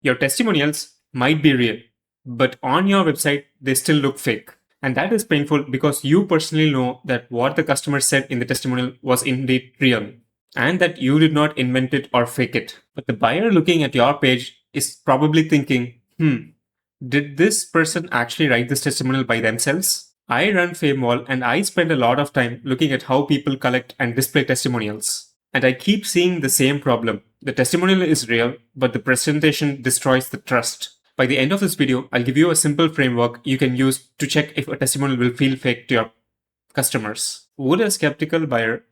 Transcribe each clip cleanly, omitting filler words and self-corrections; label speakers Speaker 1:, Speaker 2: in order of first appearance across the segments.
Speaker 1: Your testimonials might be real, but on your website, they still look fake. And that is painful because you personally know that what the customer said in the testimonial was indeed real and that you did not invent it or fake it. But the buyer looking at your page is probably thinking, did this person actually write this testimonial by themselves? I run Famewall and I spend a lot of time looking at how people collect and display testimonials. And I keep seeing the same problem. The testimonial is real, but the presentation destroys the trust. By the end of this video, I'll give you a simple framework you can use to check if a testimonial will feel fake to your customers. Would a skeptical buyer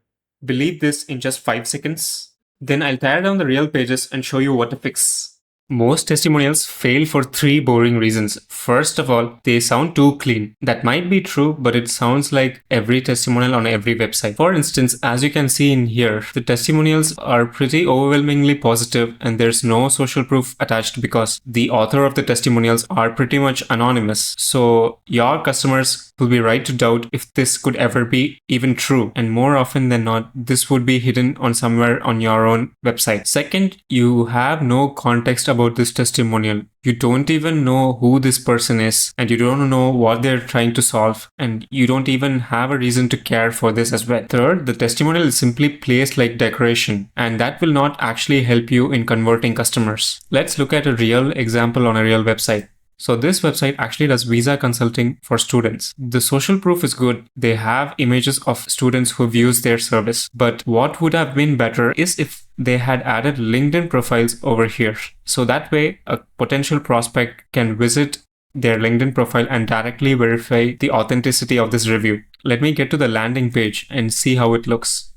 Speaker 1: believe this in just 5 seconds? Then I'll tear down the real pages and show you what to fix. Most testimonials fail for 3 boring reasons. First of all, they sound too clean. That might be true, but it sounds like every testimonial on every website. For instance, as you can see in here, the testimonials are pretty overwhelmingly positive and there's no social proof attached because the author of the testimonials are pretty much anonymous. So your customers will be right to doubt if this could ever be even true. And more often than not, this would be hidden on somewhere on your own website. Second, you have no context about this testimonial. You don't even know who this person is and you don't know what they're trying to solve and you don't even have a reason to care for this as well. Third, the testimonial is simply placed like decoration and that will not actually help you in converting customers. Let's look at a real example on a real website. So this website actually does visa consulting for students. The social proof is good. They have images of students who've used their service. But what would have been better is if they had added LinkedIn profiles over here. So that way a potential prospect can visit their LinkedIn profile and directly verify the authenticity of this review. Let me get to the landing page and see how it looks.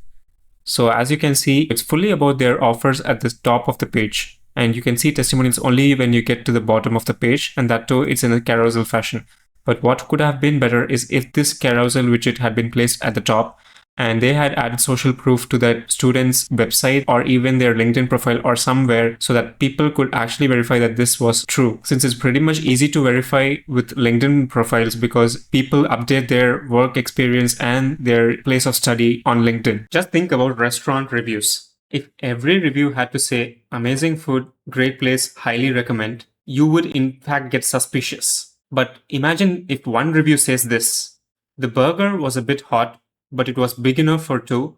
Speaker 1: So as you can see, it's fully about their offers at the top of the page. And you can see testimonials only when you get to the bottom of the page, and that too it's in a carousel fashion. But what could have been better is if this carousel widget had been placed at the top and they had added social proof to that student's website or even their LinkedIn profile or somewhere so that people could actually verify that this was true. Since it's pretty much easy to verify with LinkedIn profiles because people update their work experience and their place of study on LinkedIn. Just think about restaurant reviews. If every review had to say, amazing food, great place, highly recommend, you would in fact get suspicious. But imagine if one review says this: the burger was a bit hot, but it was big enough for 2.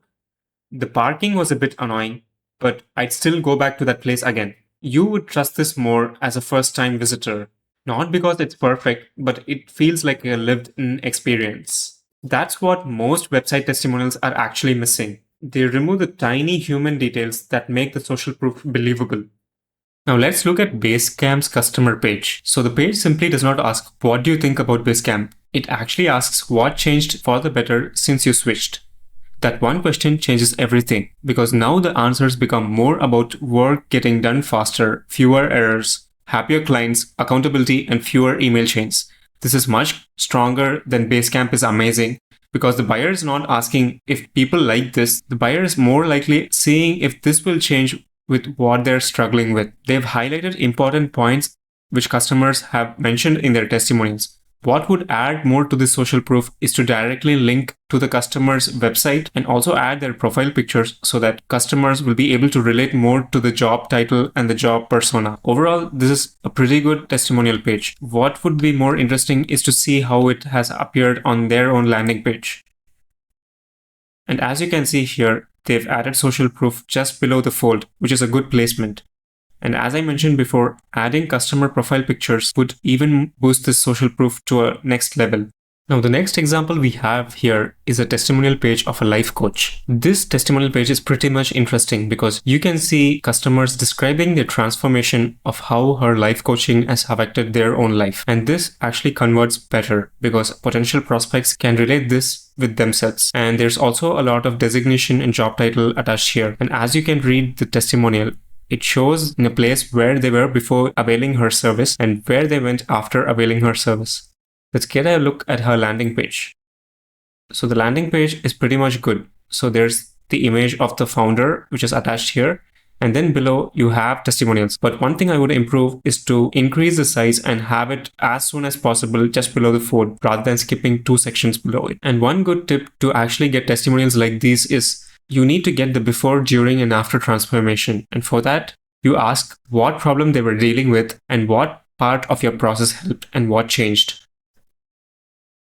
Speaker 1: The parking was a bit annoying, but I'd still go back to that place again. You would trust this more as a first-time visitor. Not because it's perfect, but it feels like a lived-in experience. That's what most website testimonials are actually missing. They remove the tiny human details that make the social proof believable. Now let's look at Basecamp's customer page. So the page simply does not ask, what do you think about Basecamp? It actually asks what changed for the better since you switched. That one question changes everything because now the answers become more about work getting done faster, fewer errors, happier clients, accountability, and fewer email chains. This is much stronger than Basecamp is amazing. Because the buyer is not asking if people like this, the buyer is more likely seeing if this will change with what they're struggling with. They've highlighted important points which customers have mentioned in their testimonials. What would add more to this social proof is to directly link to the customer's website and also add their profile pictures so that customers will be able to relate more to the job title and the job persona. Overall, this is a pretty good testimonial page. What would be more interesting is to see how it has appeared on their own landing page. And as you can see here, they've added social proof just below the fold, which is a good placement. And as I mentioned before, adding customer profile pictures would even boost this social proof to a next level. Now, the next example we have here is a testimonial page of a life coach. This testimonial page is pretty much interesting because you can see customers describing their transformation of how her life coaching has affected their own life. And this actually converts better because potential prospects can relate this with themselves. And there's also a lot of designation and job title attached here. And as you can read the testimonial, it shows in a place where they were before availing her service and where they went after availing her service. Let's get a look at her landing page. So the landing page is pretty much good. So there's the image of the founder, which is attached here. And then below you have testimonials. But one thing I would improve is to increase the size and have it as soon as possible just below the fold rather than skipping 2 sections below it. And one good tip to actually get testimonials like these is you need to get the before, during, and after transformation. And for that, You ask what problem they were dealing with and what part of your process helped and what changed.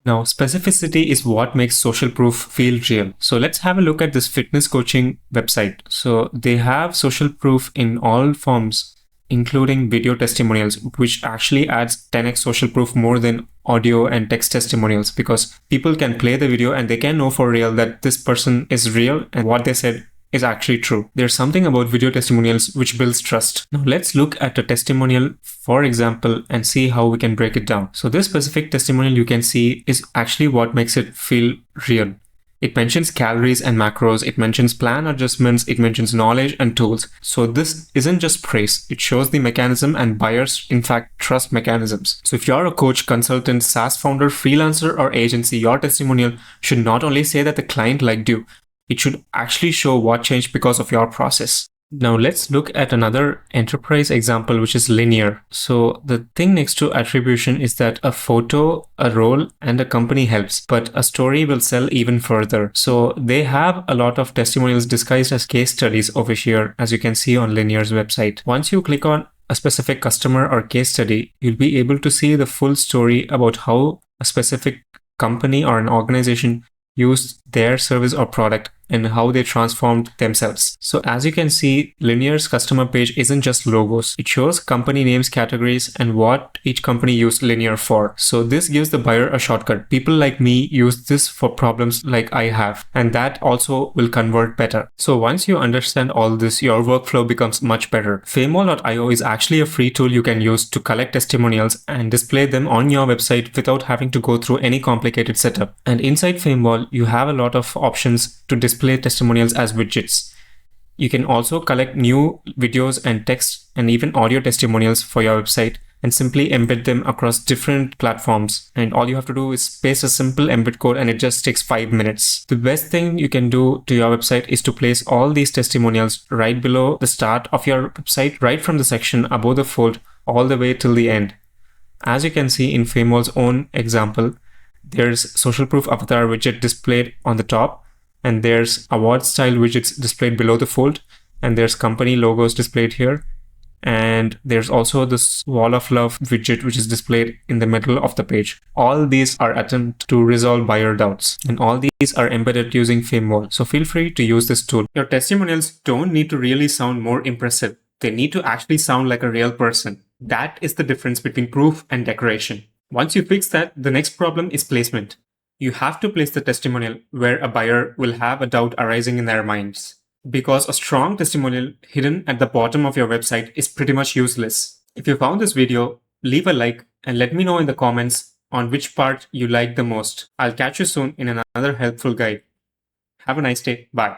Speaker 1: Now, specificity is what makes social proof feel real. So let's have a look at this fitness coaching website. So they have social proof in all forms, including video testimonials, which actually adds 10x social proof more than audio and text testimonials, because people can play the video and they can know for real that this person is real and what they said is actually true. There's something about video testimonials which builds trust. Now let's look at a testimonial, for example, and see how we can break it down. So this specific testimonial you can see is actually what makes it feel real. It mentions calories and macros, it mentions plan adjustments, it mentions knowledge and tools. So this isn't just praise, it shows the mechanism, and buyers in fact trust mechanisms. So if you're a coach, consultant, SaaS founder, freelancer, or agency, your testimonial should not only say that the client liked you, it should actually show what changed because of your process. Now let's look at another enterprise example, which is linear. So the thing next to attribution is that a photo, a role, and a company helps, but a story will sell even further. So they have a lot of testimonials disguised as case studies over here, as you can see on Linear's website. Once you click on a specific customer or case study, you'll be able to see the full story about how a specific company or an organization used their service or product and how they transformed themselves. So as you can see, Linear's customer page isn't just logos. It shows company names, categories, and what each company used Linear for. So this gives the buyer a shortcut. People like me use this for problems like I have, and that also will convert better. So once you understand all this, your workflow becomes much better. Famewall.io is actually a free tool you can use to collect testimonials and display them on your website without having to go through any complicated setup. And inside Famewall, you have a lot of options to display testimonials as widgets. You can also collect new videos and text and even audio testimonials for your website and simply embed them across different platforms. And all you have to do is paste a simple embed code and it just takes 5 minutes. The best thing you can do to your website is to place all these testimonials right below the start of your website, right from the section above the fold all the way till the end. As you can see in Famewall's own example, there's social proof avatar widget displayed on the top, and there's award style widgets displayed below the fold, and there's company logos displayed here, and there's also this wall of love widget which is displayed in the middle of the page. All these are attempts to resolve buyer doubts, and all these are embedded using Famewall. So feel free to use this tool. Your testimonials don't need to really sound more impressive. They need to actually sound like a real person. That is the difference between proof and decoration. Once you fix that, the next problem is placement. You have to place the testimonial where a buyer will have a doubt arising in their minds, because a strong testimonial hidden at the bottom of your website is pretty much useless. If you found this video, leave a like and let me know in the comments on which part you liked the most. I'll catch you soon in another helpful guide. Have a nice day. Bye.